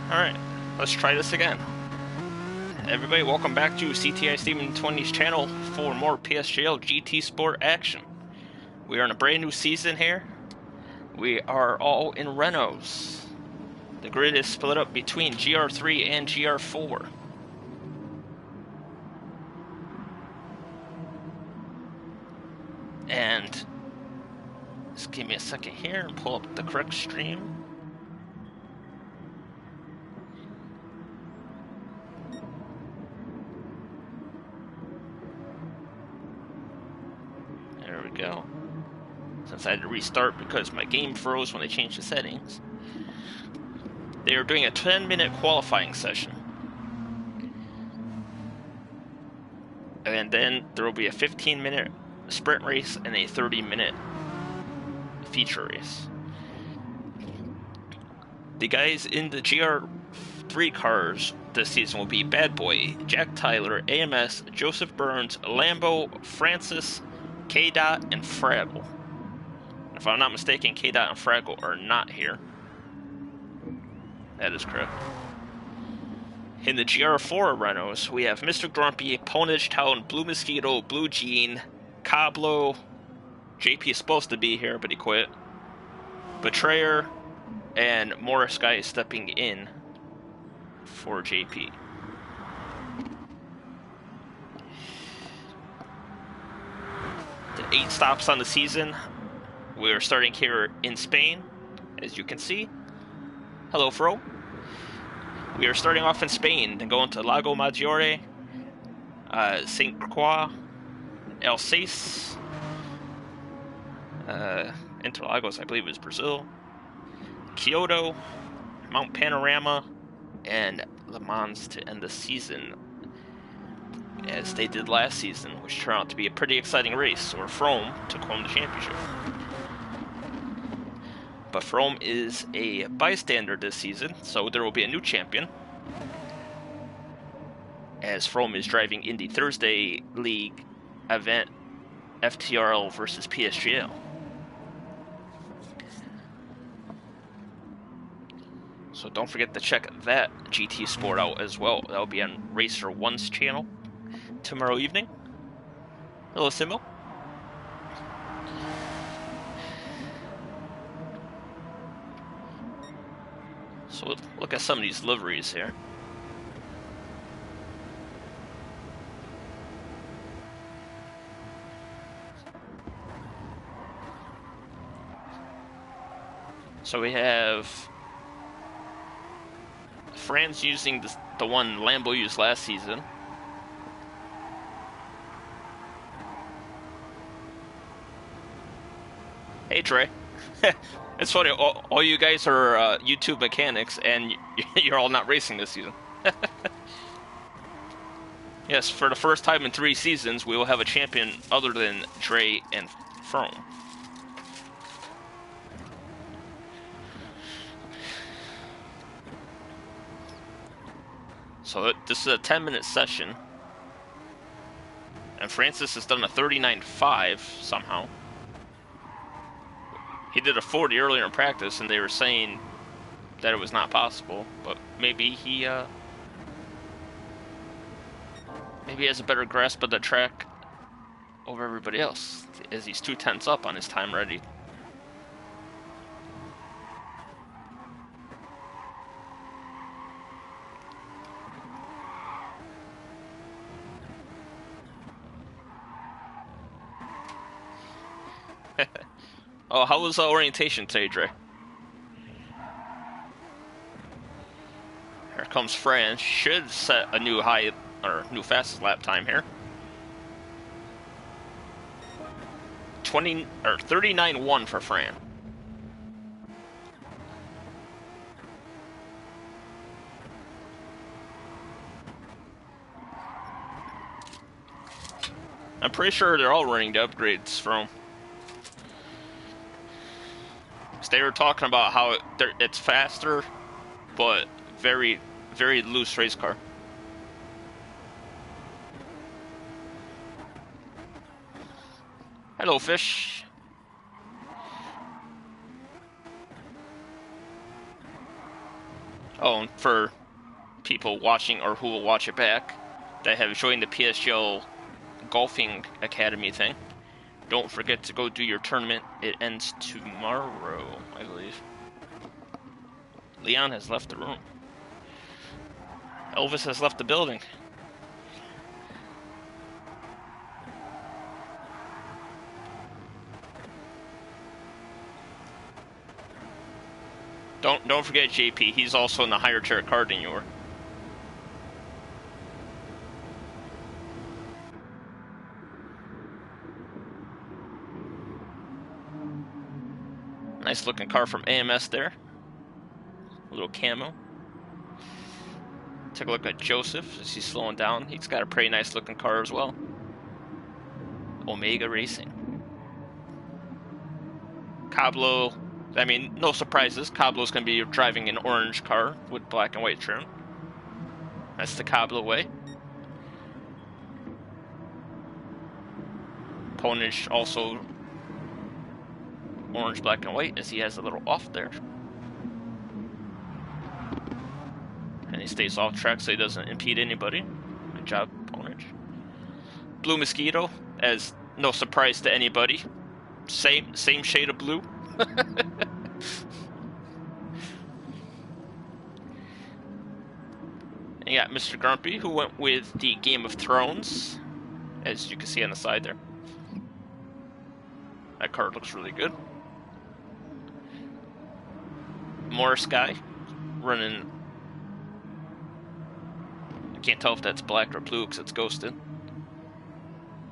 Alright, let's try this again. Everybody, welcome back to CTI Steven 20's channel for more PSGL GT Sport action. We are in a brand new season here. We are all in Renaults. The grid is split up between GR3 and GR4. And just give me a second here and pull up the correct stream. There we go. Since I had to restart because my game froze when they changed the settings. They are doing a 10-minute qualifying session. And then there will be a 15-minute sprint race and a 30-minute feature race. The guys in the GR3 cars this season will be Bad Boy, Jack Tyler, AMS, Joseph Burns, Lambo, Francis, K-Dot, and Fraggle. If I'm not mistaken, K-Dot and Fraggle are not here. That is correct. In the GR4 Renaults, we have Mr. Grumpy, Ponage Town, Blue Mosquito, Blue Jean, Cablo, JP is supposed to be here, but he quit, Betrayer, and Morris Guy is stepping in for JP. The 8 stops on the season. We're starting here in Spain, as you can see. Hello, Fro. We are starting off in Spain and going to Lago Maggiore, St. Croix, Alsace, Interlagos, I believe is Brazil, Kyoto, Mount Panorama, and Le Mans to end the season, as they did last season, which turned out to be a pretty exciting race, where Frome took home the championship. But Frome is a bystander this season, so there will be a new champion, as Frome is driving in the Thursday League event FTRL versus PSGL. So don't forget to check that GT Sport out as well. That will be on Racer 1's channel tomorrow evening. Hello, Simo. So look at some of these liveries here. So we have Fran's using the one Lambo used last season. Hey, Trey. It's funny, all you guys are YouTube mechanics, and you're all not racing this season. Yes, for the first time in 3 seasons, we will have a champion other than Dre and Frome. So this is a 10-minute session, and Francis has done a 39.5 somehow. He did a 40 earlier in practice, and they were saying that it was not possible, but maybe he has a better grasp of the track over everybody else, as he's 2/10 up on his time ready. Oh, how was orientation today, Dre? Here comes Fran. Should set a new high, or new fastest lap time here. 39.1 for Fran. I'm pretty sure they're all running the upgrades from. They were talking about how it's faster, but very, very loose race car. Hello, Fish. Oh, and for people watching or who will watch it back that have joined the PSGL golfing academy thing, don't forget to go do your tournament. It ends tomorrow, I believe. Leon has left the room. Elvis has left the building. Don't forget JP. He's also in the higher tier card than you were. Nice looking car from AMS there. A little camo. Take a look at Joseph as he's slowing down. He's got a pretty nice looking car as well. Omega Racing. Cablo, I mean, no surprises. Cablo's going to be driving an orange car with black and white trim. That's the Cablo way. Ponage also orange, black, and white as he has a little off there. And he stays off track so he doesn't impede anybody. Good job, Ponage. Blue Mosquito, as no surprise to anybody. Same shade of blue. And you got Mr. Grumpy, who went with the Game of Thrones, as you can see on the side there. That card looks really good. Morris guy running. I can't tell if that's black or blue because it's ghosted.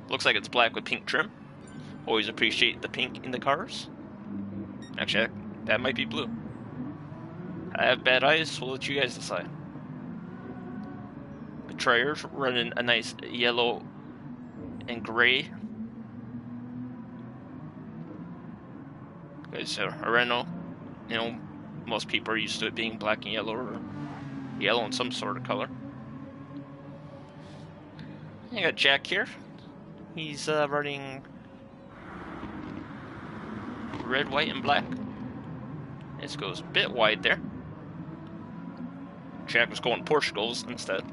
Looks like it's black with pink trim. Always appreciate the pink in the cars. Actually, that might be blue. I have bad eyes, we'll let you guys decide. Betrayers running a nice yellow and gray. Because a Renault, you know, most people are used to it being black and yellow or yellow and some sort of color. You got Jack here. He's running red, white, and black. This goes a bit wide there. Jack was going Portugals instead.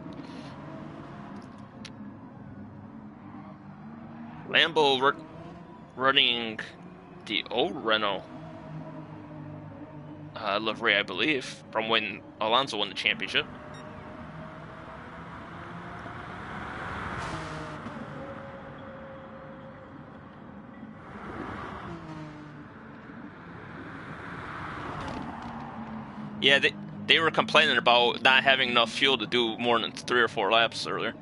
Lambo running the old Renault livery, I believe, from when Alonso won the championship. Yeah, they were complaining about not having enough fuel to do more than 3 or 4 laps earlier.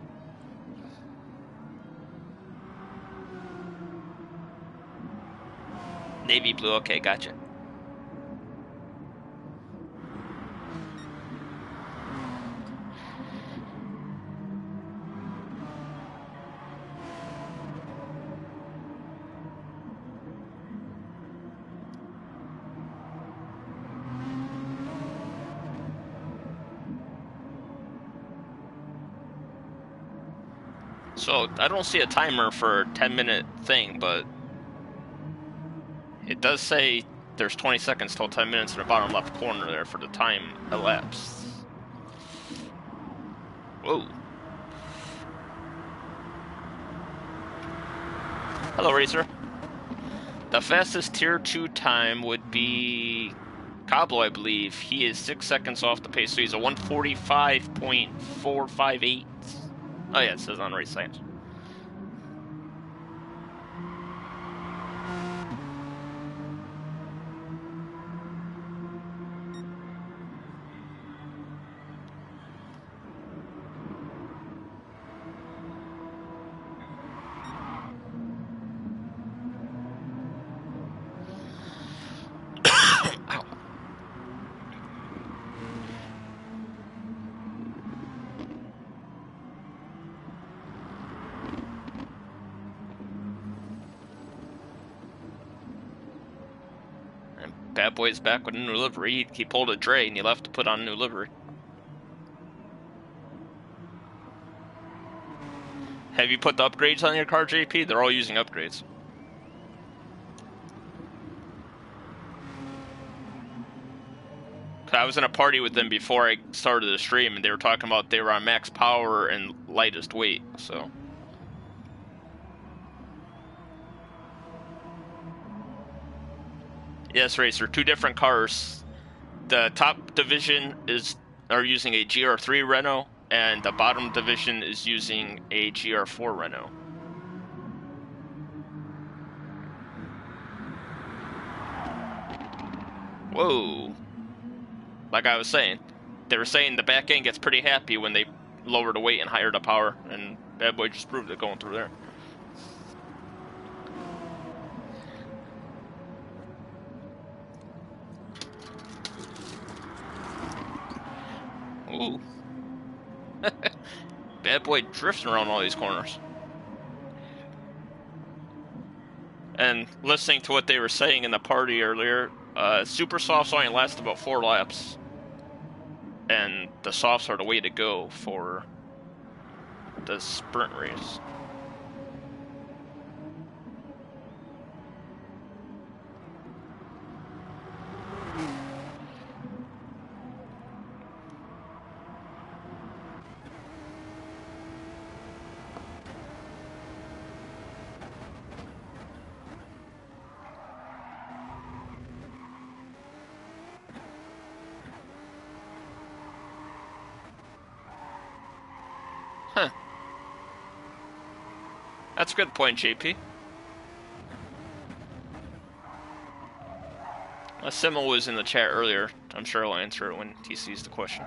Navy blue, okay, gotcha. So, I don't see a timer for a 10-minute thing, but it does say there's 20 seconds till 10 minutes in the bottom left corner there for the time elapsed. Whoa. Hello, Racer. The fastest Tier 2 time would be Cablo, I believe. He is 6 seconds off the pace, so he's a 145.458. Oh yeah, it says on race science. Bad Boy's back with a new livery. He pulled a Dre and he left to put on a new livery. Have you put the upgrades on your car, JP? They're all using upgrades. I was in a party with them before I started the stream, and they were talking about they were on max power and lightest weight, so. Yes, Racer, 2 different cars. The top division are using a GR3 Renault, and the bottom division is using a GR4 Renault. Whoa. Like I was saying, they were saying the back end gets pretty happy when they lower the weight and higher the power, and Bad Boy just proved it going through there. Ooh. Bad Boy drifting around all these corners. And listening to what they were saying in the party earlier, super softs only last about 4 laps. And the softs are the way to go for the sprint race. Huh. That's a good point, JP. Simo was in the chat earlier. I'm sure he'll answer it when he sees the question.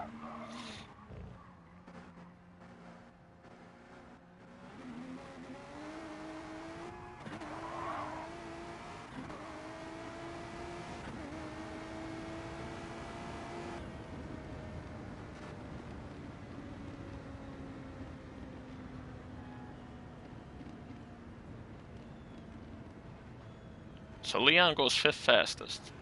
So Leon goes 5th fastest.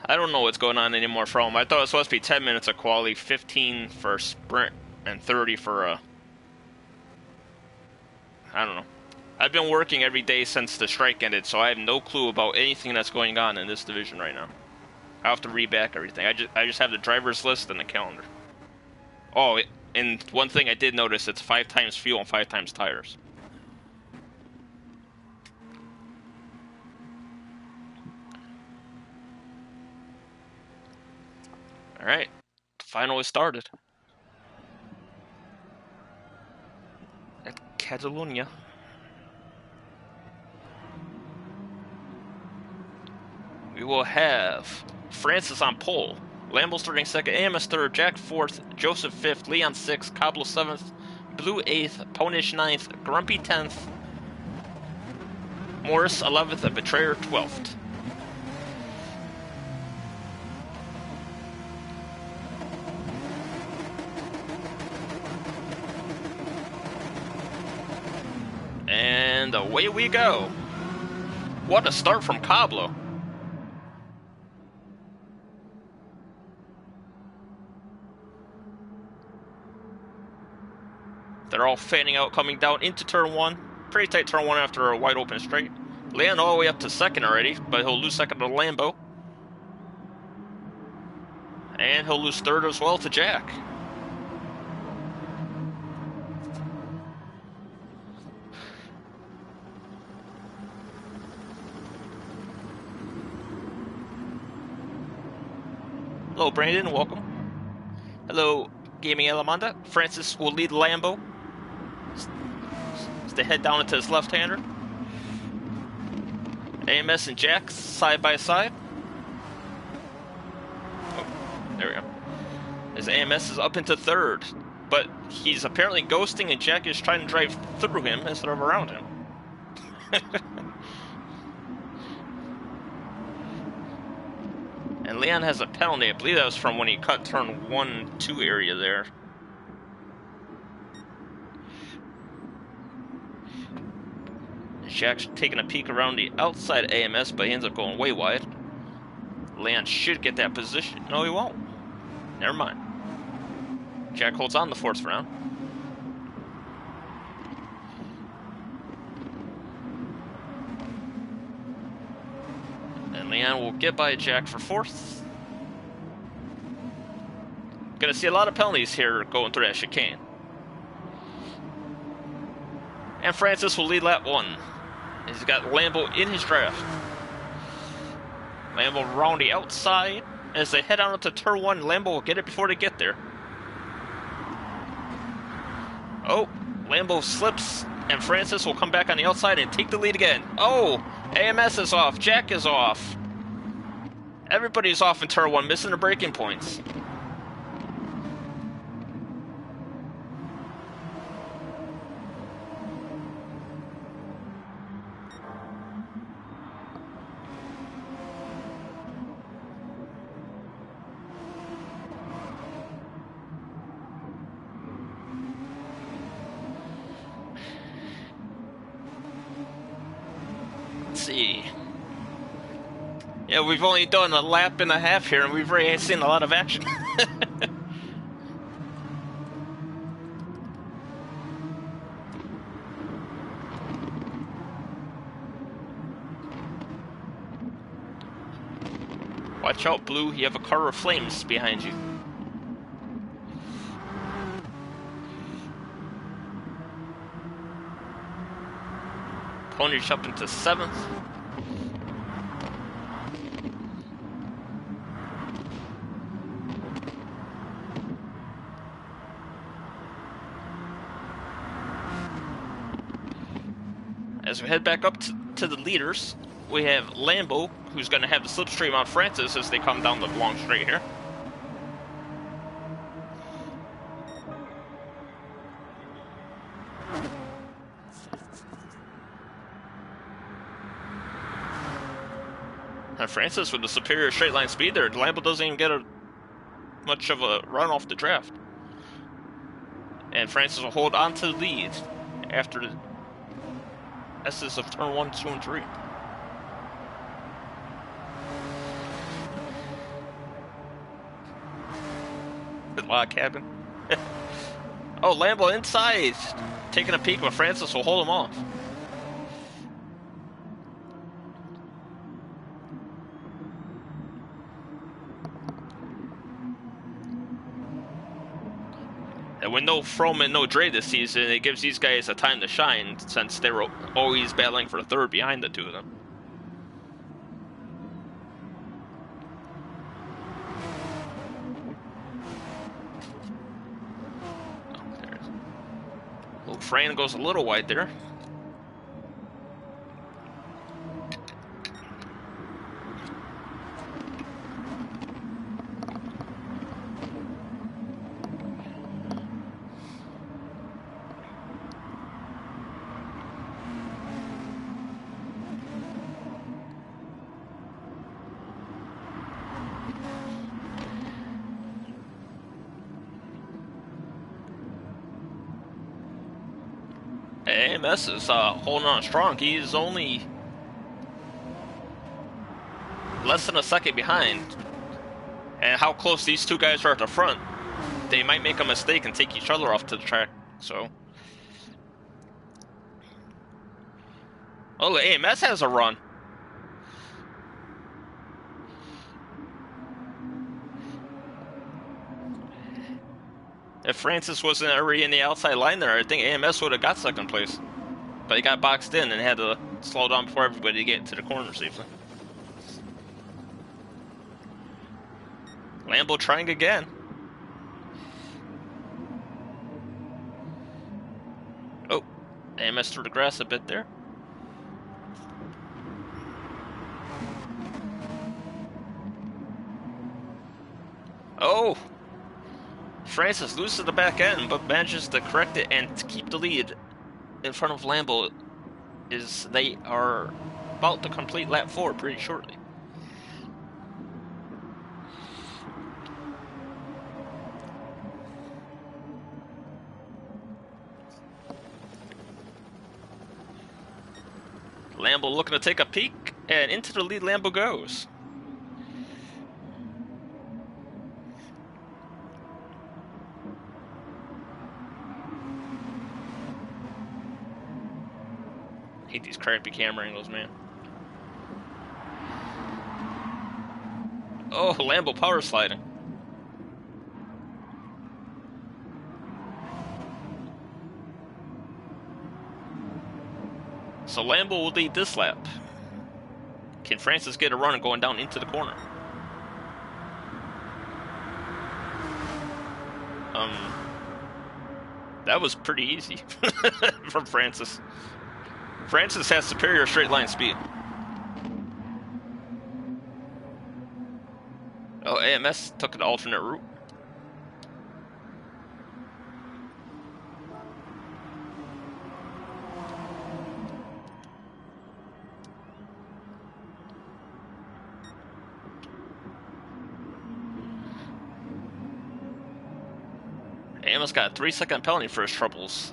I don't know what's going on anymore for him. I thought it was supposed to be 10 minutes of quali, 15 for a sprint, and 30 for a... I don't know. I've been working every day since the strike ended, so I have no clue about anything that's going on in this division right now. I have to read back everything. I just have the driver's list and the calendar. Oh, and one thing I did notice, it's 5 times fuel and 5 times tires. Alright, the final is started. At Catalonia. We will have Francis on pole, Lambo starting 2nd, AMS 3rd, Jack 4th, Joseph 5th, Leon 6th, Cablo 7th, Blue 8th, Ponish 9th, Grumpy 10th, Morris 11th, and Betrayer 12th. And away we go. What a start from Cablo. They're all fanning out, coming down into turn 1. Pretty tight turn 1 after a wide open straight. Leon all the way up to 2nd already, but he'll lose 2nd to Lambo. And he'll lose 3rd as well to Jack. Hello, Brandon. Welcome. Hello, Gaming Alamanda. Francis will lead Lambo. As they head down into his left-hander. AMS and Jack side by side. Oh, there we go. As AMS is up into 3rd. But he's apparently ghosting and Jack is trying to drive through him instead of around him. And Leon has a penalty. I believe that was from when he cut turn 1-2 area there. Jack's taking a peek around the outside AMS, but he ends up going way wide. Leon should get that position. No, he won't. Never mind. Jack holds on the 4th round. And we'll get by Jack for 4th. Gonna see a lot of penalties here going through that chicane. And Francis will lead lap 1. He's got Lambo in his draft. Lambo around the outside. As they head on up to turn 1, Lambo will get it before they get there. Oh, Lambo slips, and Francis will come back on the outside and take the lead again. Oh, AMS is off, Jack is off. Everybody's off in turn 1, missing the braking points. See. Yeah, we've only done a lap and a half here, and we've already seen a lot of action. Watch out, Blue. You have a car of flames behind you. Pony's up into 7th. As we head back up to the leaders, we have Lambo, who's going to have the slipstream on Francis as they come down the long straight here. And Francis with the superior straight line speed there. Lambo doesn't even get much of a run off the draft. And Francis will hold on to the lead after the S's of turn 1, 2, and 3. Good log cabin. Oh, Lambo inside, taking a peek, but Francis will hold him off. And with no Froome and no Dre this season, it gives these guys a time to shine since they were always battling for 3rd behind the two of them. Oh, Fran goes a little wide there. AMS is holding on strong. He's only less than a second behind. And how close these two guys are at the front, they might make a mistake and take each other off to the track. So, oh, AMS has a run. If Francis wasn't already in the outside line there, I think AMS would have got 2nd place. But he got boxed in and had to slow down before everybody get into the corner safely. Lambo trying again. Oh, AMS through the grass a bit there. Oh! Francis loses the back end, but manages to correct it and to keep the lead in front of Lambo. They are about to complete lap 4 pretty shortly. Lambo looking to take a peek, and into the lead Lambo goes. Hate these crappy camera angles, man. Oh, Lambo power sliding. So Lambo will lead this lap. Can Francis get a run going down into the corner? That was pretty easy from Francis. Francis has superior straight line speed. Oh, AMS took an alternate route. AMS got a 3-second penalty for his troubles.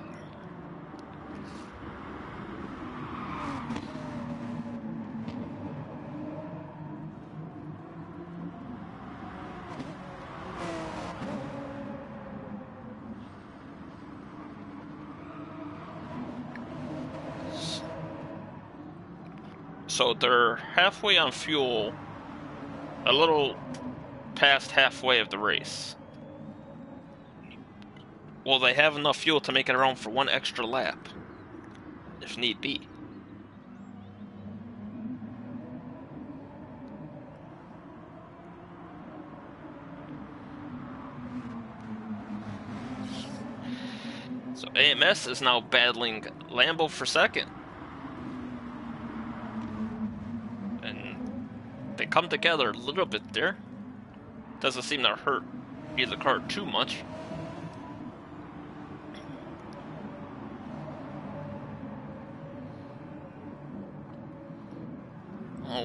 So they're halfway on fuel, a little past halfway of the race. Will they have enough fuel to make it around for one extra lap, if need be? So AMS is now battling Lambo for second. And they come together a little bit there. Doesn't seem to hurt either car too much.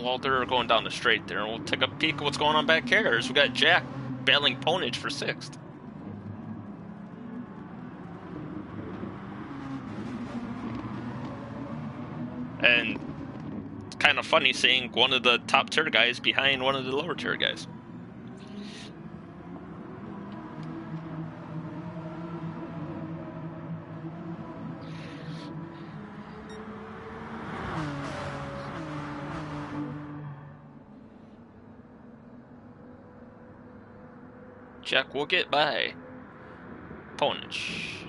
While they're going down the straight there, we'll take a peek at what's going on back here. We got Jack battling Ponage for 6th. And it's kind of funny seeing one of the top tier guys behind one of the lower tier guys. Jack will get by Ponage.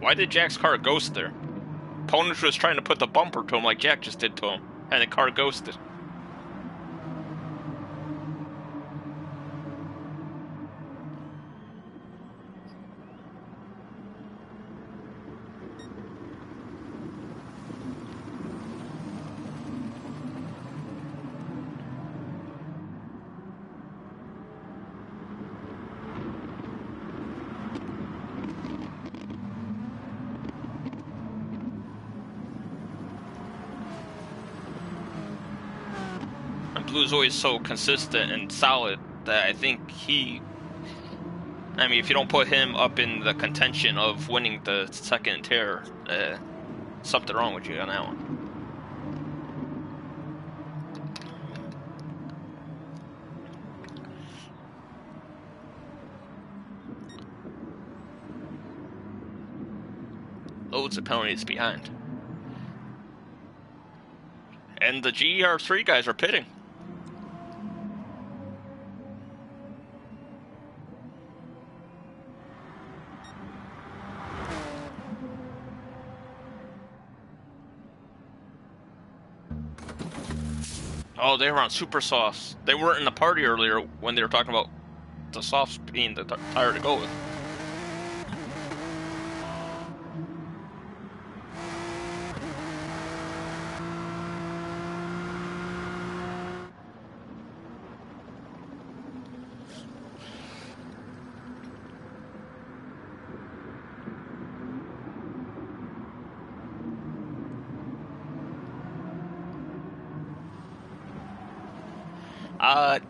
Why did Jack's car ghost there? Ponage was trying to put the bumper to him like Jack just did to him, and the car ghosted. Blue's always so consistent and solid that I think I mean, if you don't put him up in the contention of winning the second tier, something wrong with you on that one. Loads of penalties behind. And the GR3 guys are pitting. Oh, they were on super softs. They weren't in the party earlier when they were talking about the softs being the tire to go with.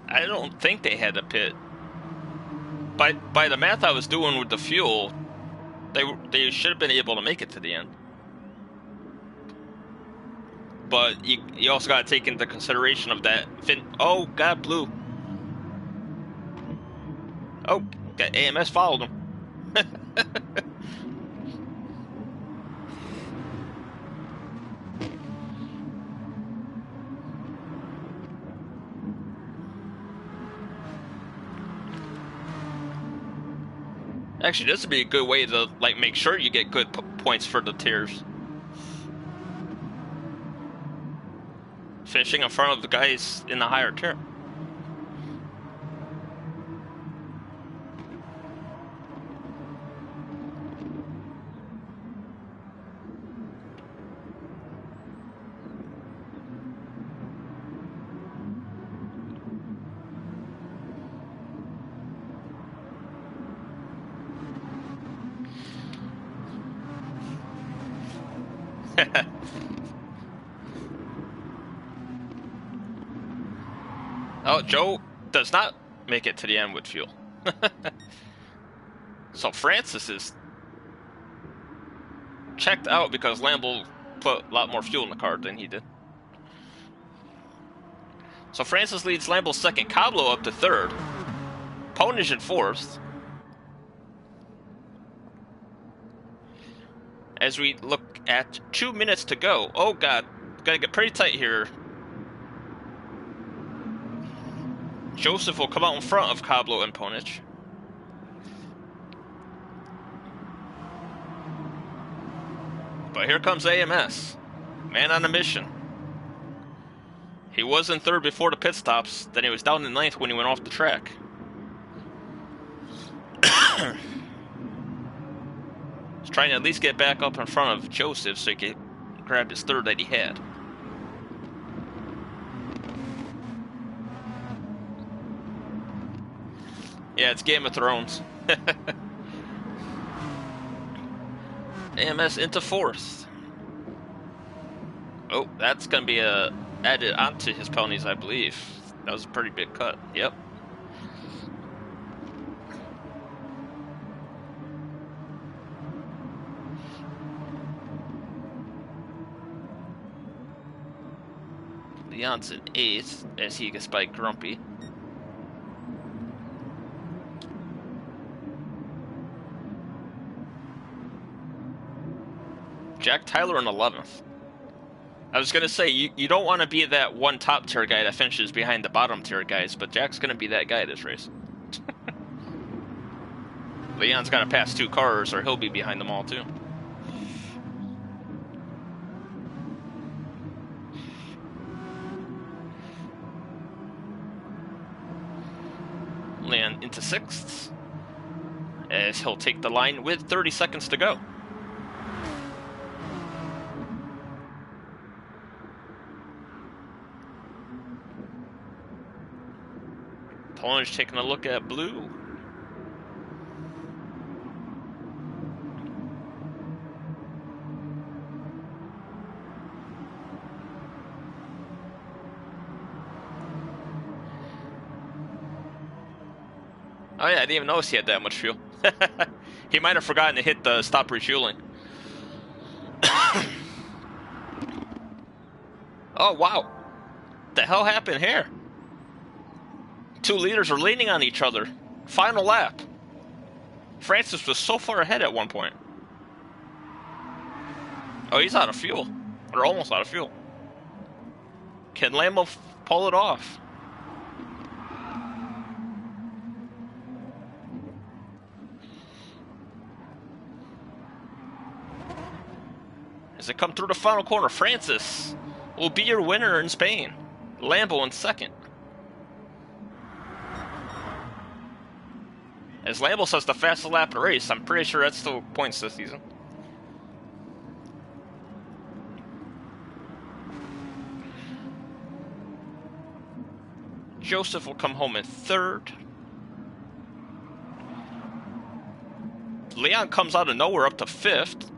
I don't think they had a pit. By the math I was doing with the fuel, they should have been able to make it to the end. But you also got to take into consideration of that. Oh, God, Blue. Oh, AMS followed him. Actually, this would be a good way to like make sure you get good points for the tiers. Finishing in front of the guys in the higher tier. Oh, Joe does not make it to the end with fuel. So Francis is checked out because Lambo put a lot more fuel in the car than he did. So Francis leads Lambo second, Cablo up to third, Ponage in fourth. As we look at 2 minutes to go. Oh god, gotta get pretty tight here. Joseph will come out in front of Cablo and Ponage. But here comes AMS. Man on a mission. He was in third before the pit stops, then he was down in ninth when he went off the track. He's trying to at least get back up in front of Joseph so he could grab his third that he had. Yeah, it's Game of Thrones. AMS into fourth. Oh, that's going to be added onto his penalties, I believe. That was a pretty big cut. Yep. Leon's in eighth as he gets by Grumpy. Jack Tyler in 11th. I was going to say, you don't want to be that one top tier guy that finishes behind the bottom tier guys, but Jack's going to be that guy this race. Leon's got to pass 2 cars or he'll be behind them all too. Leon into 6th as he'll take the line with 30 seconds to go. Polonage taking a look at blue. Oh yeah, I didn't even notice he had that much fuel. He might have forgotten to hit the stop refueling. Oh wow. The hell happened here? 2 leaders are leaning on each other. Final lap. Francis was so far ahead at one point. Oh, he's out of fuel. Or almost out of fuel. Can Lambo pull it off? As they come through the final corner, Francis will be your winner in Spain. Lambo in second. As Lambo says the fastest lap of the race, I'm pretty sure that's still points this season. Joseph will come home in third. Leon comes out of nowhere up to 5th.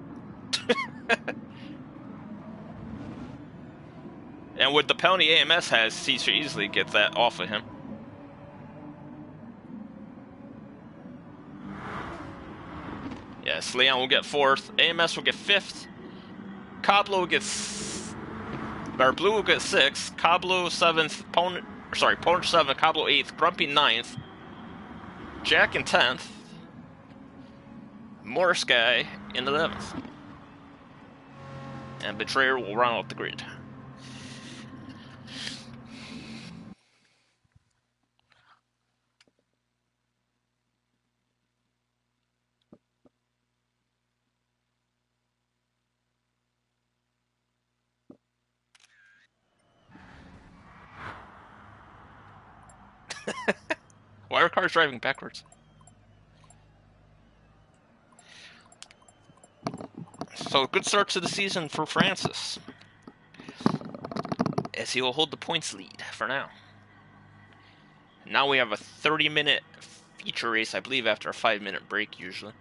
And with the penalty AMS has, he should easily get that off of him. Yes, Leon will get 4th. AMS will get 5th. Cablo will get... Or Blue will get 6th. Cablo 7th. Ponage 7th. Cablo 8th. Grumpy 9th. Jack in 10th. Morris Guy in 11th. And Betrayer will run off the grid. Why are cars driving backwards? So, good start to the season for Francis, as he will hold the points lead for now. Now we have a 30-minute feature race, I believe, after a 5-minute break, usually.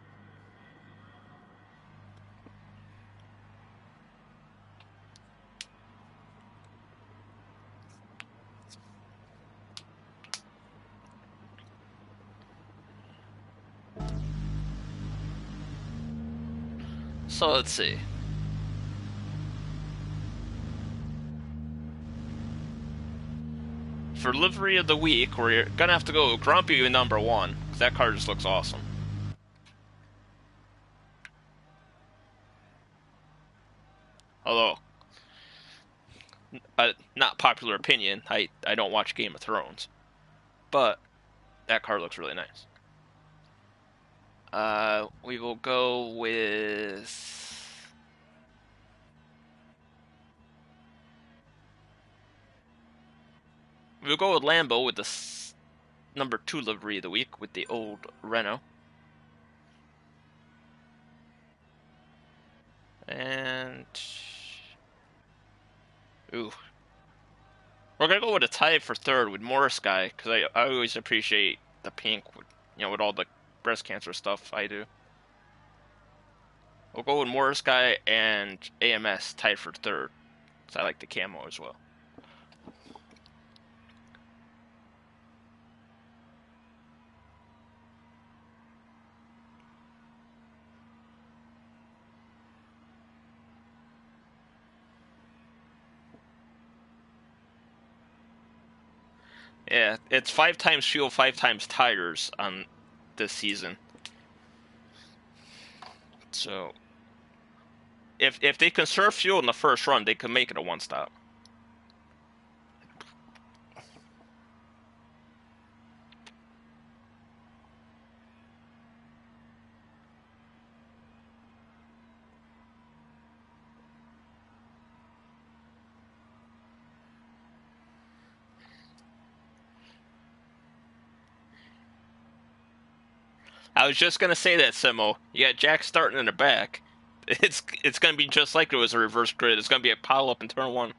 So, let's see. For livery of the week, we're gonna have to go Grumpy with number 1, because that car just looks awesome. Although, not popular opinion, I don't watch Game of Thrones. But that car looks really nice. We will go with... We'll go with Lambo with the number 2 livery of the week with the old Renault. And... Ooh. We're gonna go with a tie for 3rd with Morris Guy, because I always appreciate the pink, with, with all the breast cancer stuff I do. We'll go with Morris Guy and AMS tied for 3rd, because I like the camo as well. Yeah, it's 5 times fuel, 5 times tires on this season. So, if they conserve fuel in the first run, they can make it a 1-stop. I was just gonna say that, Simo. You got Jack starting in the back. It's gonna be just like it was a reverse grid. It's gonna be a pile up in turn 1.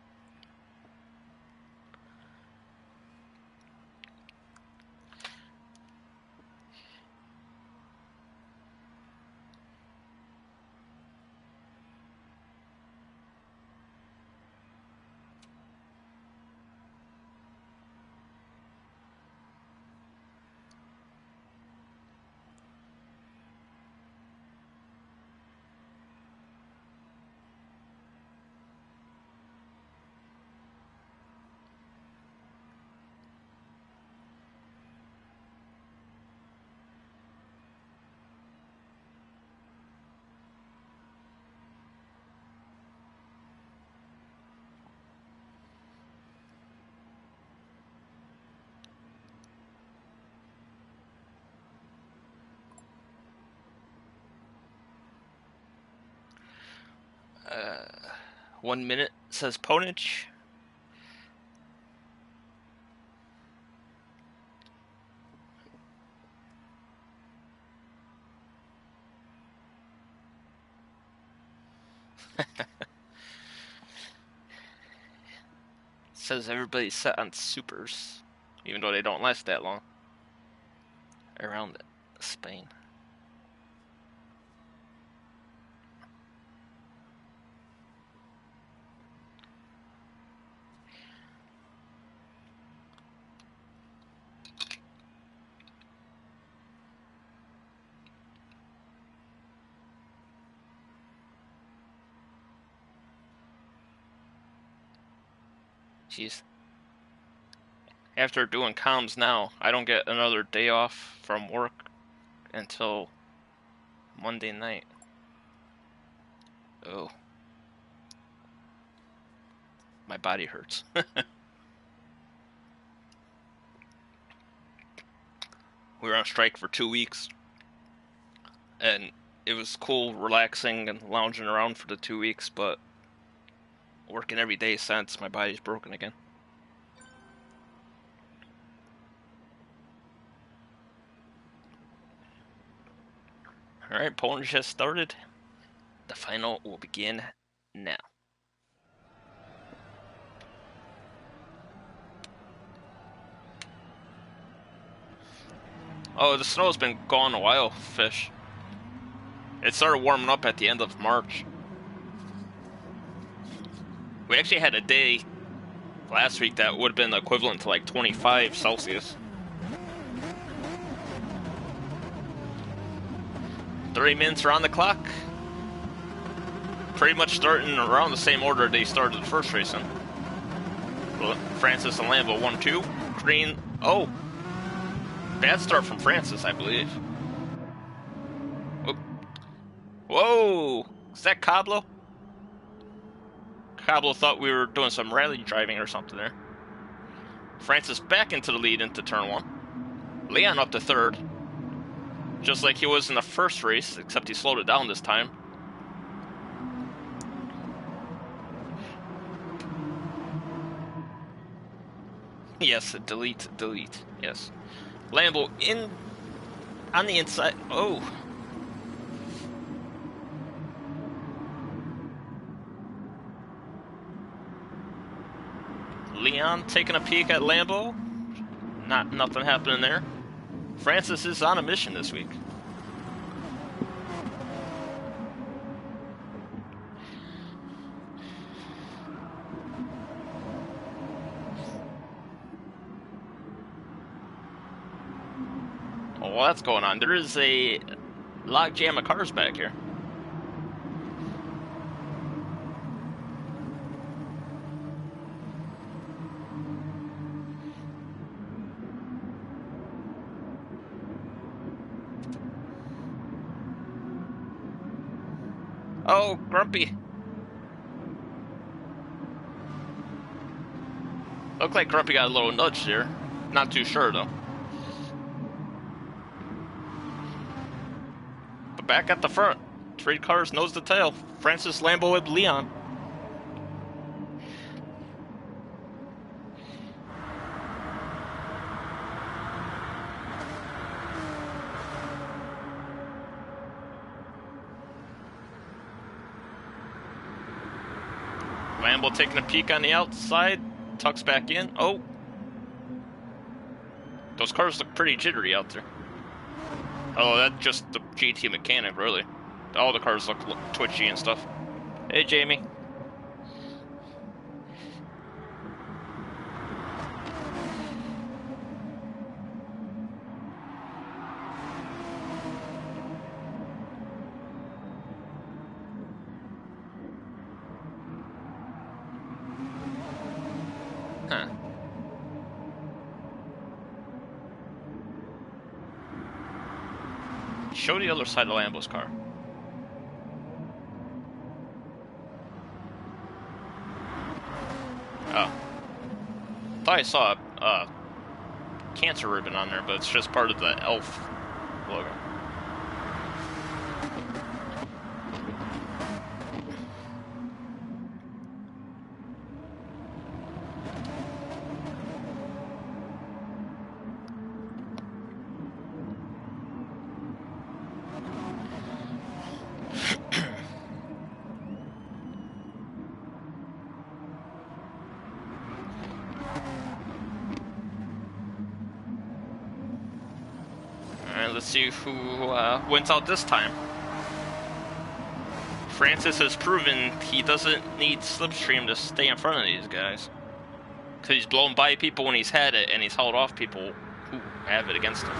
Uh, 1 minute says Ponage. Says everybody's set on supers, even though they don't last that long. Around Spain. Jeez. After doing comms now, I don't get another day off from work until Monday night. Oh. My body hurts. We were on strike for 2 weeks. And it was cool, relaxing, and lounging around for the 2 weeks, but working every day since, my body's broken again. Alright, Polish has started. The final will begin now. Oh, the snow's been gone a while, Fish. It started warming up at the end of March. We actually had a day last week that would have been equivalent to like 25 Celsius. 30 minutes around the clock. Pretty much starting around the same order they started the first race in. Francis and Lambo 1-2. Green. Oh! Bad start from Francis, I believe. Oh. Whoa! Is that Cablo? Cablo thought we were doing some rally driving or something there. Francis back into the lead into turn 1. Leon up to third. Just like he was in the first race, except he slowed it down this time. Yes, delete, yes. Lambo in on the inside. Oh. Leon taking a peek at Lambo. Nothing happening there. Francis is on a mission this week. Oh, well, that's going on. There is a log jam of cars back here. Oh, Grumpy. Looked like Grumpy got a little nudge there. Not too sure, though. But back at the front. 3 cars nose to tail. Francis, Lambo, and Leon. Lambo taking a peek on the outside, tucks back in. Oh! Those cars look pretty jittery out there. Oh, that's just the GT mechanic, really. All the cars look twitchy and stuff. Hey, Jamie. Huh. Show the other side of Lambo's car. Oh. Thought I saw a cancer ribbon on there, but it's just part of the elf logo. Let's see who wins out this time. Francis has proven he doesn't need Slipstream to stay in front of these guys. Because he's blown by people when he's had it, and he's held off people who have it against him.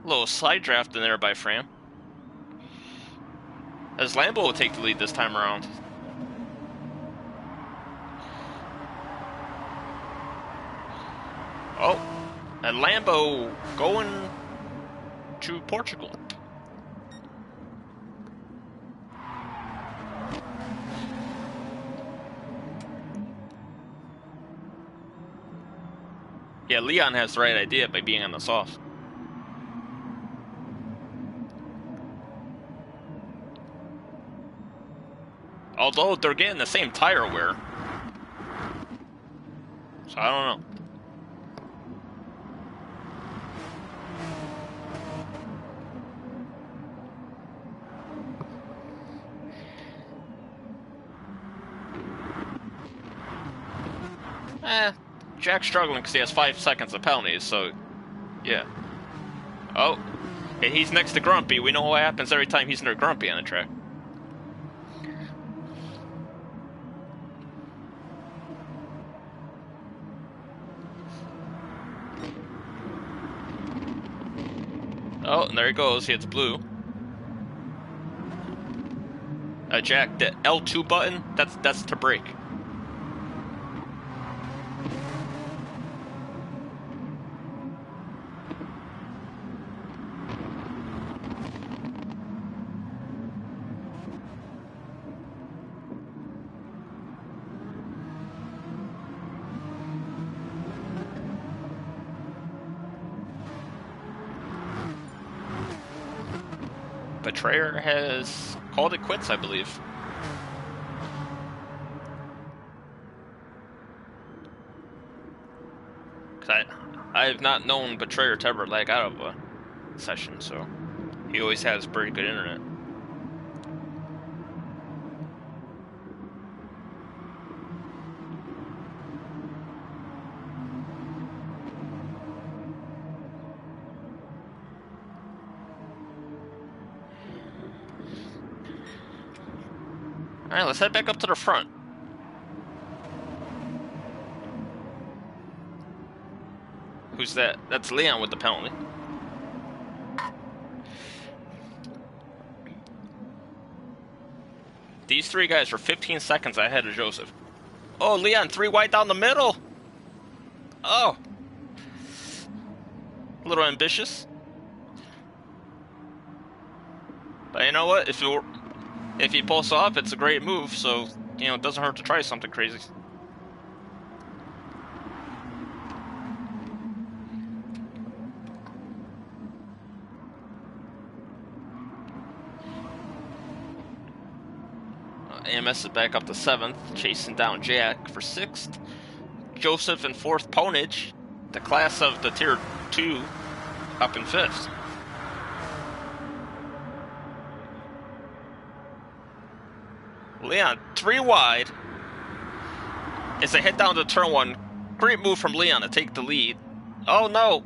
Little side draft in there by Fran. As Lambo will take the lead this time around. Oh, and Lambo going to Portugal. Yeah, Leon has the right idea by being on the soft. Although they're getting the same tire wear. So I don't know. Jack's struggling because he has 5 seconds of penalties, so yeah. Oh, and he's next to Grumpy. We know what happens every time he's near Grumpy on the track. Oh, and there he goes. He hits blue. Jack, the L2 button, that's to brake. Betrayer has called it quits, I believe. Cause I have not known Betrayer to ever lag out of a session, so he always has pretty good internet. Alright, let's head back up to the front. Who's that? That's Leon with the penalty. These three guys are 15 seconds ahead of Joseph. Oh, Leon, 3 wide down the middle. Oh. A little ambitious. But you know what? If he pulls off, it's a great move, so, you know, it doesn't hurt to try something crazy. AMS is back up to 7th, chasing down Jack for 6th. Joseph in 4th, Ponage, the class of the Tier 2, up in 5th. Leon, 3 wide. As they head down to turn 1, great move from Leon to take the lead. Oh no!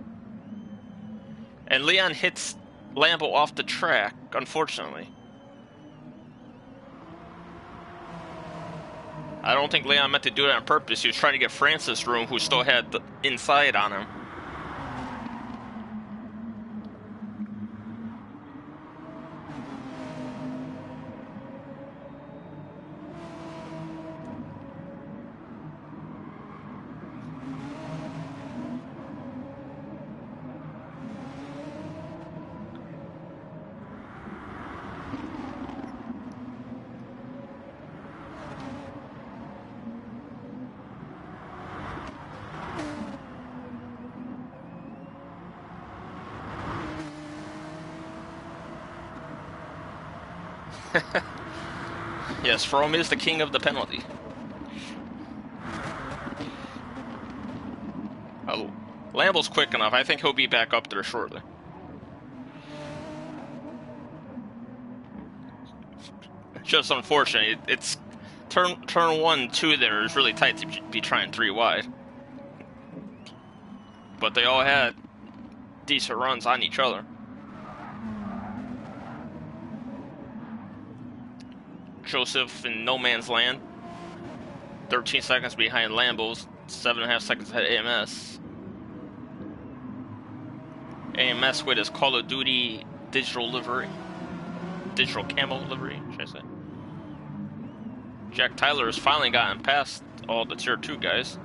And Leon hits Lambo off the track, unfortunately. I don't think Leon meant to do it on purpose. He was trying to get Francis room, who still had the inside on him. Yes, Froome is the king of the penalty. Lambo's quick enough. I think he'll be back up there shortly. Just unfortunate. It's turn 1, 2 there is really tight to be trying 3 wide. But they all had decent runs on each other. Joseph in no man's land. 13 seconds behind Lambo's, 7.5 seconds ahead of AMS. AMS with his Call of Duty digital livery. Digital camo livery, should I say. Jack Tyler has finally gotten past all the Tier 2 guys.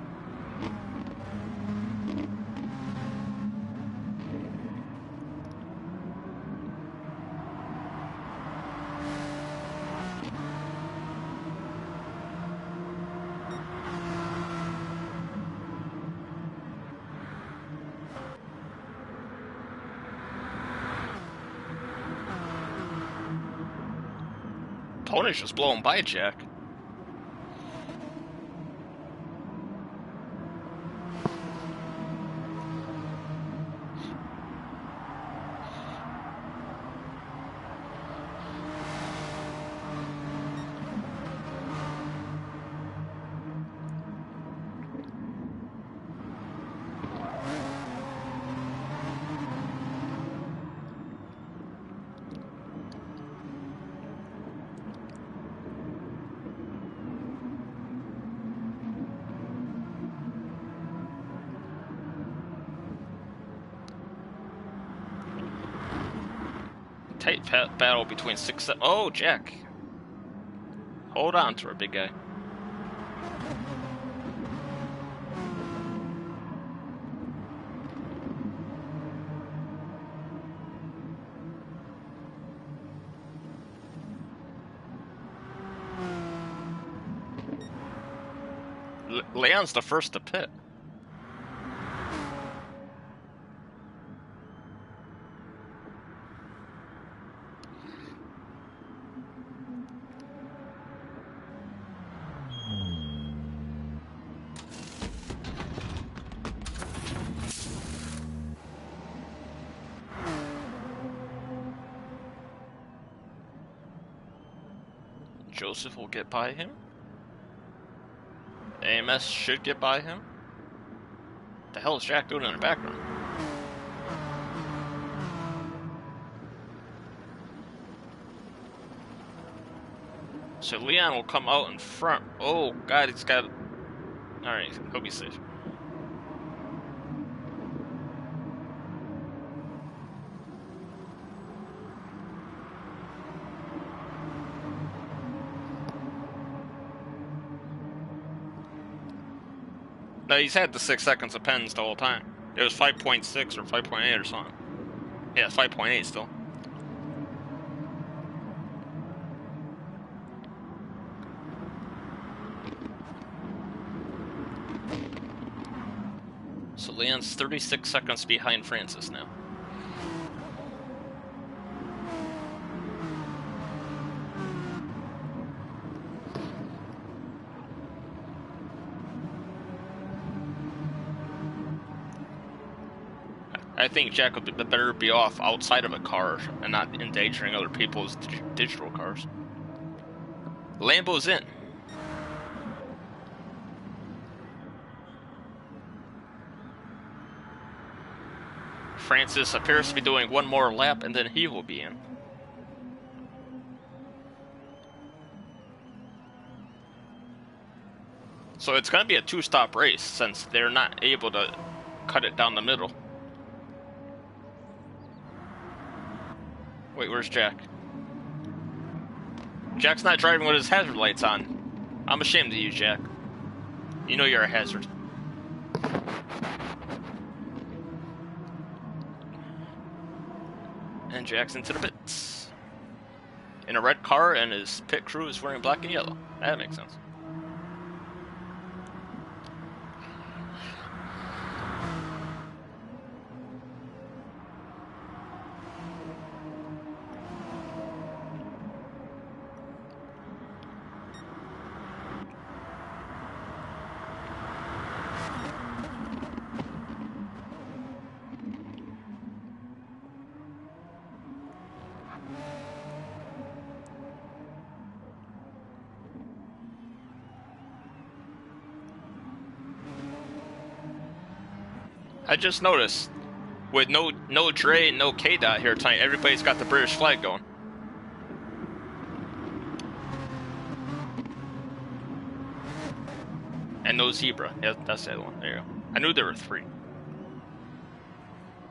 Ponage just blowing by Jack. battle between six. Oh, Jack. Hold on to her, big guy. Leon's the first to pit. Joseph will get by him. AMS should get by him. What the hell is Jack doing in the background? So Leon will come out in front. Oh god, he's got... Alright, he'll be safe. No, he's had the 6 seconds of pens the whole time. It was 5.6 or 5.8 or something. Yeah, 5.8 still. So Leon's 36 seconds behind Francis now. I think Jack would better be off outside of a car and not endangering other people's digital cars. Lambo's in. Francis appears to be doing one more lap and then he will be in. So it's going to be a two-stop race since they're not able to cut it down the middle. Wait, where's Jack? Jack's not driving with his hazard lights on. I'm ashamed of you, Jack. You know you're a hazard. And Jack's into the pits. In a red car, and his pit crew is wearing black and yellow. That makes sense. I just noticed, with no Dre and no K-Dot here tonight, everybody's got the British flag going. And no zebra. Yeah, that's the other one. There you go. I knew there were 3.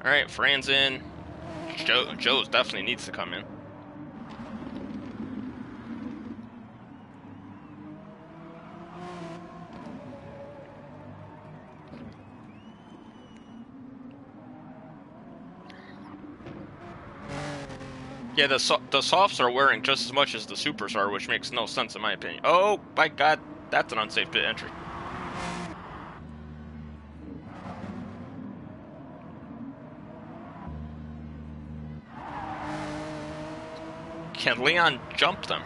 Alright, Fran's in. Joe's definitely needs to come in. Yeah, the softs are wearing just as much as the supers are, which makes no sense in my opinion. Oh my god, that's an unsafe pit entry. Can Leon jump them?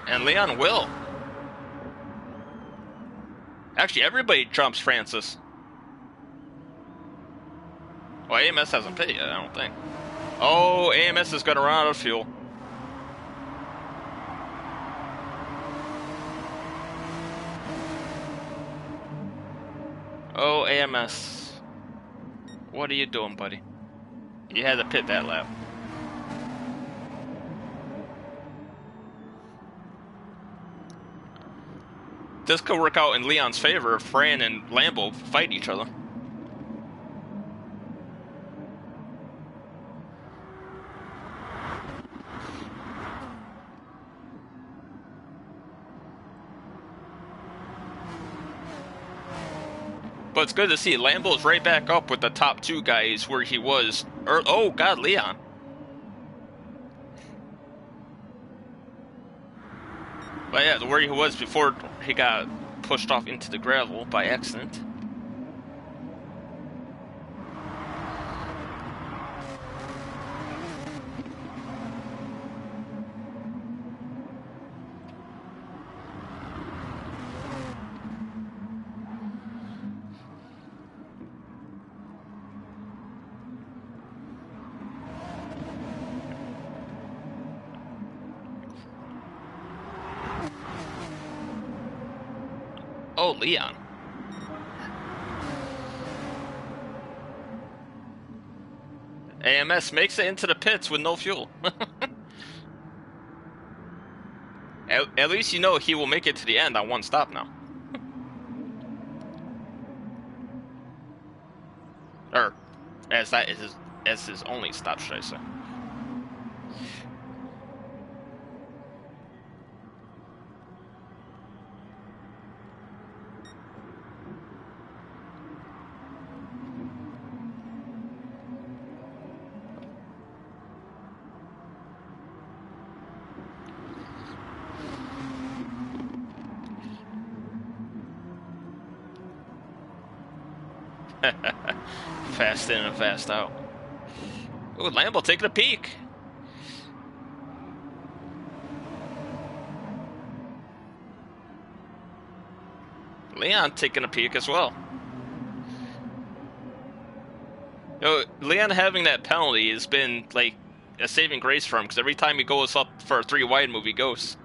And Leon will. Actually, everybody jumps Francis. Well, AMS hasn't pit yet, I don't think. Oh, AMS is going to run out of fuel. Oh, AMS. What are you doing, buddy? You had to pit that lap. this could work out in Leon's favor if Fran and Lambo fight each other. But it's good to see Lambo's right back up with the top two guys where he was. Oh God, Leon. But yeah, where he was before he got pushed off into the gravel by accident. Oh, Leon. AMS makes it into the pits with no fuel. At least you know he will make it to the end on one stop now. Or, as that is as his only stop, should I say. Fast in and fast out. Ooh, Lambo taking a peek. Leon taking a peek as well. Leon having that penalty has been like a saving grace for him because every time he goes up for a 3 wide move, he goes.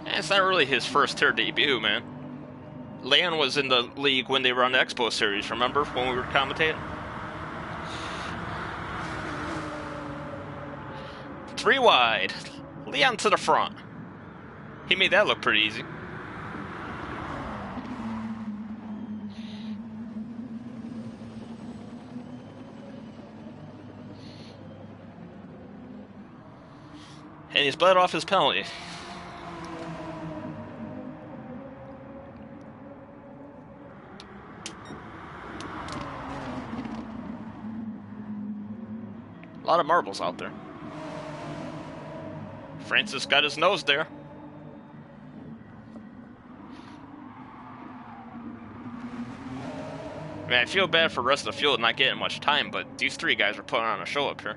It's not really his first tier debut, man. Leon was in the league when they were on the Expo Series, remember? When we were commentating? 3 wide. Leon to the front. He made that look pretty easy. And he's bled off his penalty. A lot of marbles out there. Francis got his nose there. I mean, I feel bad for the rest of the field not getting much time, but these 3 guys are putting on a show up here.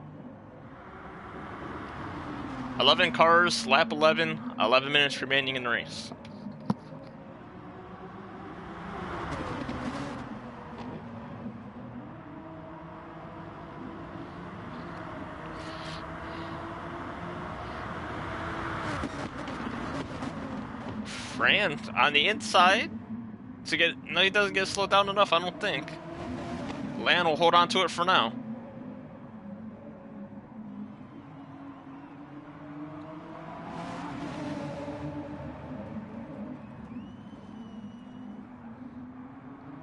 11 cars, lap 11, 11 minutes remaining in the race. Fran on the inside to get. No, he doesn't get slowed down enough, I don't think. Lan will hold on to it for now.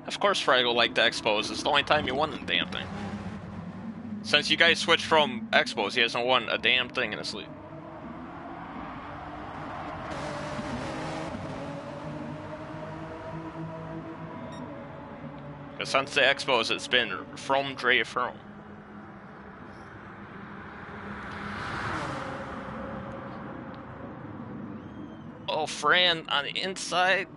Of course, Fraggle liked the Expos. It's the only time he won the damn thing. Since you guys switched from Expos, he hasn't won a damn thing in his league. Because since the Expos, it's been from Dre from. Oh, Fran on the inside.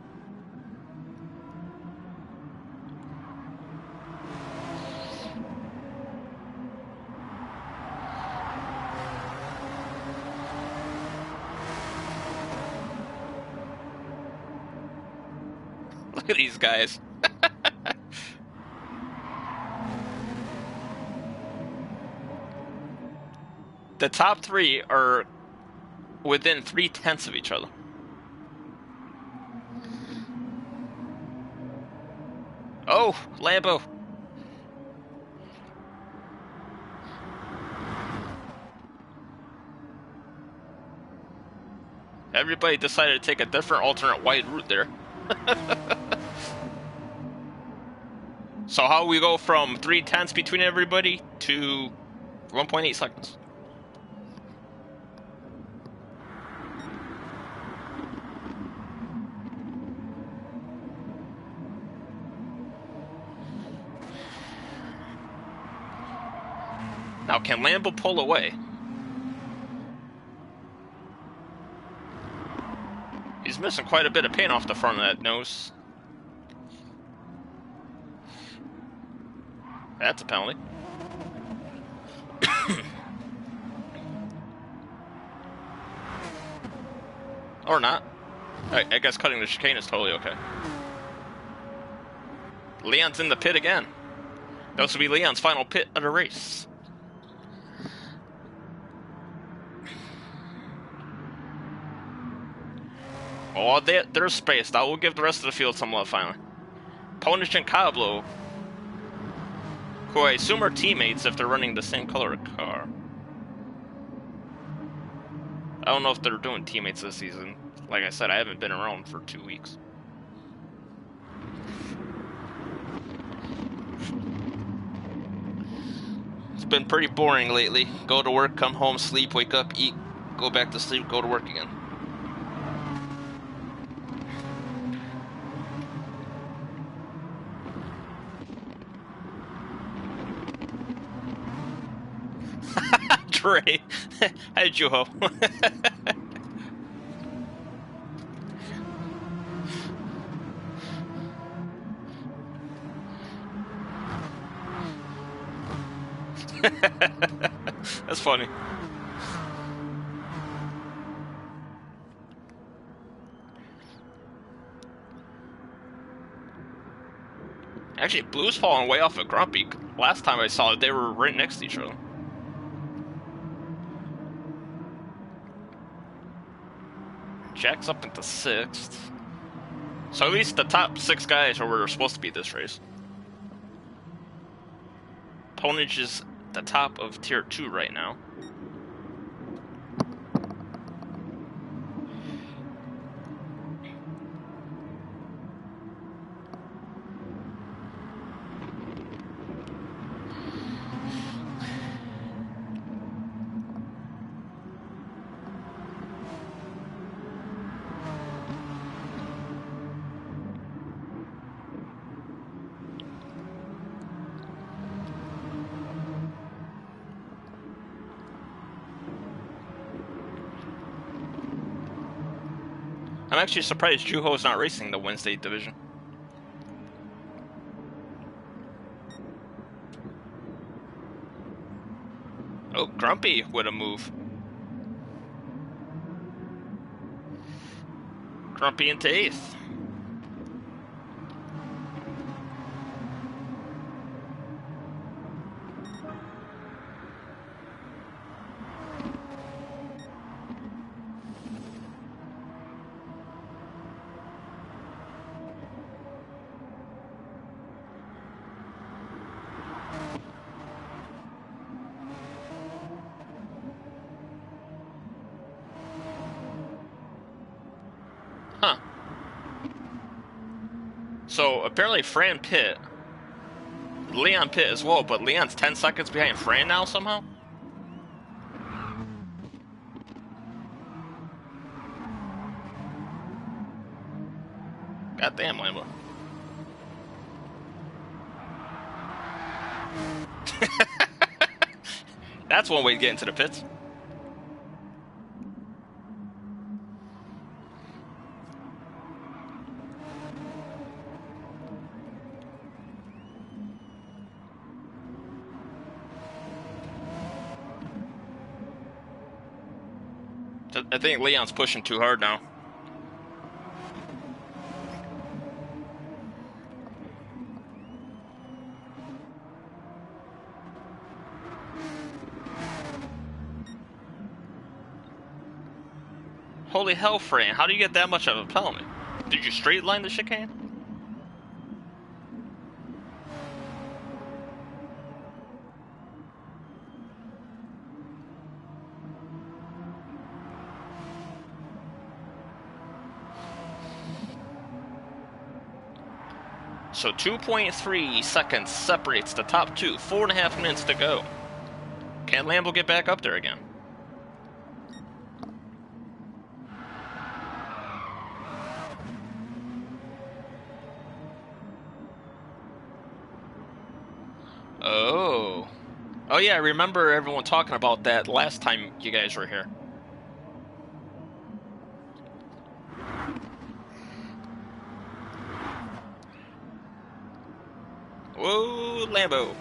Look at these guys. The top three are within 3/10 of each other. Oh, Lambo. Everybody decided to take a different alternate wide route there. So how we go from 3/10 between everybody to 1.8 seconds? Now, can Lambo pull away? He's missing quite a bit of paint off the front of that nose. That's a penalty. Or not. I guess cutting the chicane is totally okay. Leon's in the pit again. This will be Leon's final pit of the race. Oh, there's space. That will give the rest of the field some love finally. Ponich and Cablo, who I assume are teammates if they're running the same color car. I don't know if they're doing teammates this season. Like I said, I haven't been around for 2 weeks. It's been pretty boring lately. Go to work, come home, sleep, wake up, eat, go back to sleep, go to work again. Dre, hi Juho. That's funny. Actually, Blue's falling way off of Grumpy. Last time I saw it, they were right next to each other. Jack's up into 6th. So at least the top 6 guys are where they're supposed to be this race. Ponich is the top of Tier 2 right now. I'm actually surprised Juho's not racing the Wednesday division. Oh, Grumpy with a move. Grumpy into 8th. Huh. So apparently Fran pit, Leon pit as well, but Leon's 10 seconds behind Fran now somehow? Goddamn, Lambo. That's one way to get into the pits. I think Leon's pushing too hard now. Holy hell, Fran, how do you get that much of a penalty? Did you straight line the chicane? So 2.3 seconds separates the top two. 4.5 minutes to go. Can Lambo get back up there again? Oh. Oh yeah, I remember everyone talking about that last time you guys were here. Whoa, Lambo.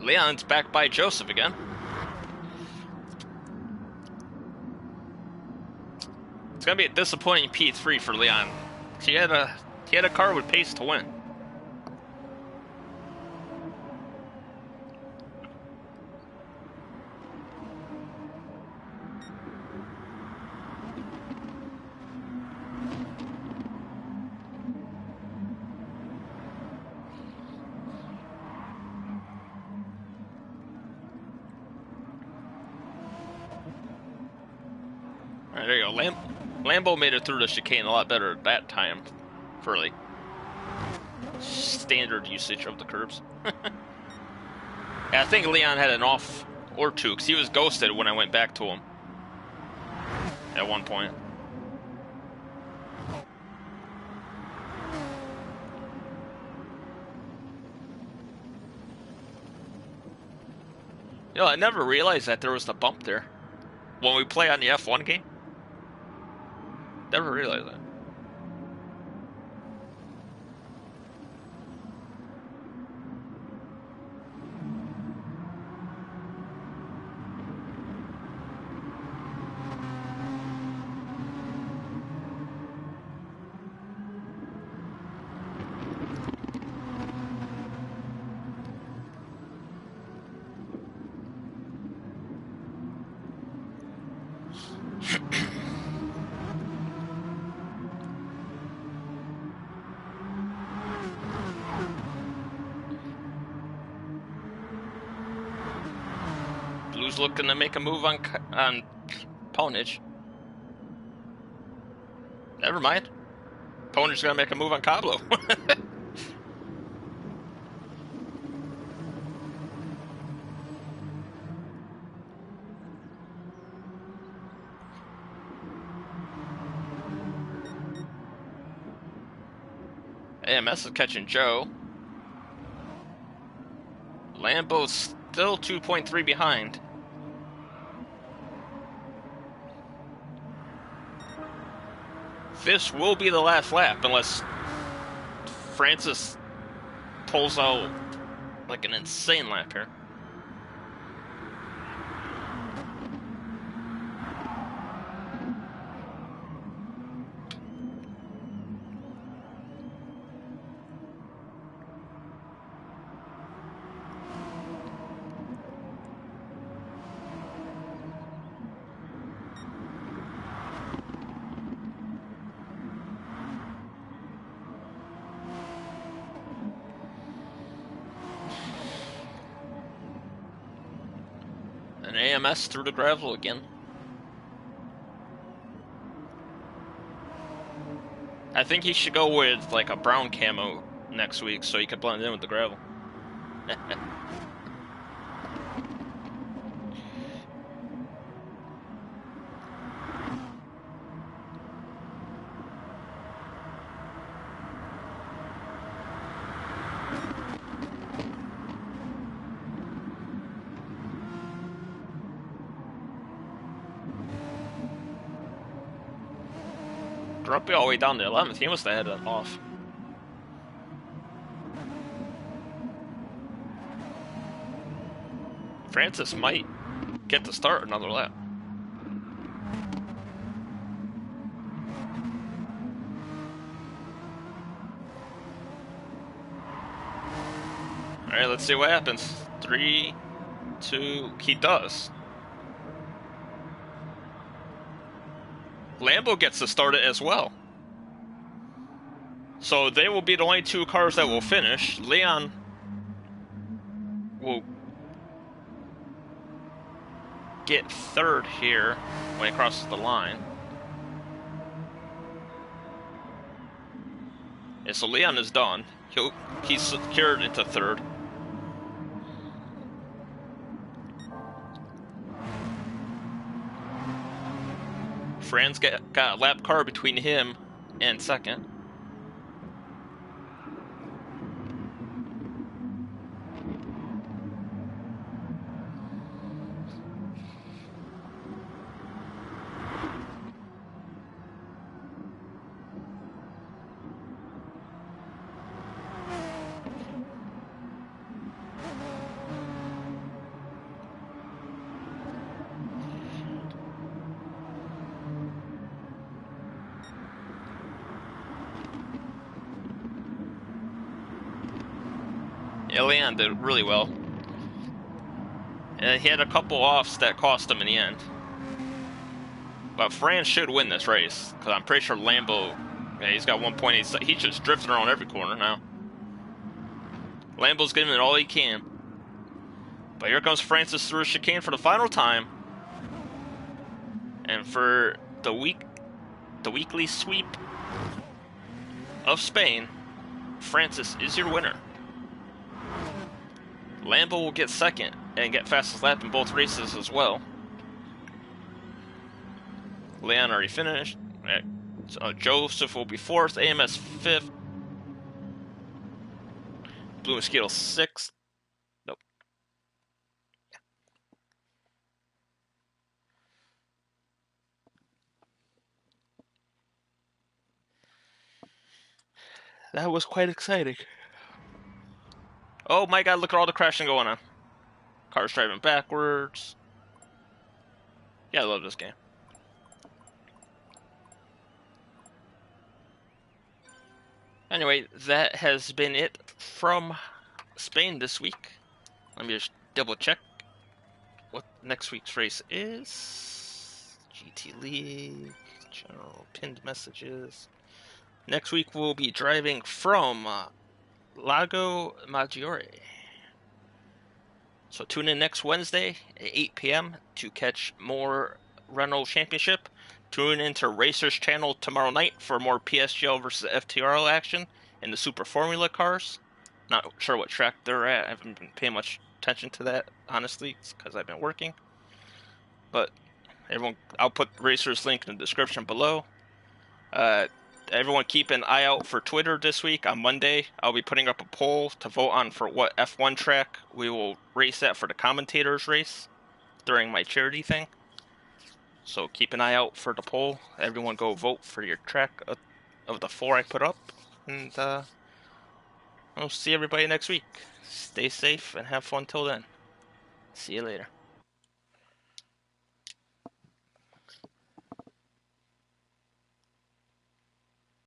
Leon's back by Joseph again. It's gonna be a disappointing P3 for Leon. He had a car with pace to win. Alright, there you go. Lambo made it through the chicane a lot better that time for like standard usage of the curbs. I think Leon had an off or two because he was ghosted when I went back to him at one point. You know, I never realized that there was a bump there when we play on the F1 game. Never realized that. Blue's looking to make a move on Ponage. Never mind. Ponage's gonna make a move on Cablo. AMS is catching Joe. Lambo's still 2.3 behind. This will be the last lap unless Francis pulls out like an insane lap here. An AMS through the gravel again. I think he should go with like a brown camo next week so he can blend in with the gravel. Grumpy all the way down to 11th. He must have had it off. Francis might get to start another lap. Alright, let's see what happens. 3, 2, he does. Lambo gets to start it as well. So they will be the only two cars that will finish. Leon will get third here when he crosses the line. And so Leon is done. He's secured into third. Fran's got a lap car between him and second. Leon did really well. And he had a couple offs that cost him in the end. But Fran should win this race, because I'm pretty sure Lambo, yeah, he's got 1 point. He's just drifting around every corner now. Lambo's giving it all he can. But here comes Francis through a chicane for the final time. And for the weekly sweep of Spain, Francis is your winner. Lambo will get second and get fastest lap in both races as well. Leon already finished. Joseph will be fourth. AMS fifth. Blue Mosquito sixth. Nope. That was quite exciting. Oh my god, look at all the crashing going on. Cars driving backwards. Yeah, I love this game. Anyway, that has been it from Spain this week. Let me just double check what next week's race is. GT League, general pinned messages. Next week we'll be driving from Lago Maggiore. So tune in next Wednesday at 8 p.m. to catch more Renault Championship. Tune into Racers Channel tomorrow night for more PSGL versus FTRL action in the Super Formula cars. Not sure what track they're at. I haven't been paying much attention to that, honestly, because I've been working. But everyone, I'll put Racers link in the description below. Everyone keep an eye out for Twitter this week. On Monday, I'll be putting up a poll to vote on for what F1 track we will race at for the commentators race during my charity thing. So keep an eye out for the poll. Everyone go vote for your track of the 4 I put up. And I'll see everybody next week. Stay safe and have fun till then. See you later.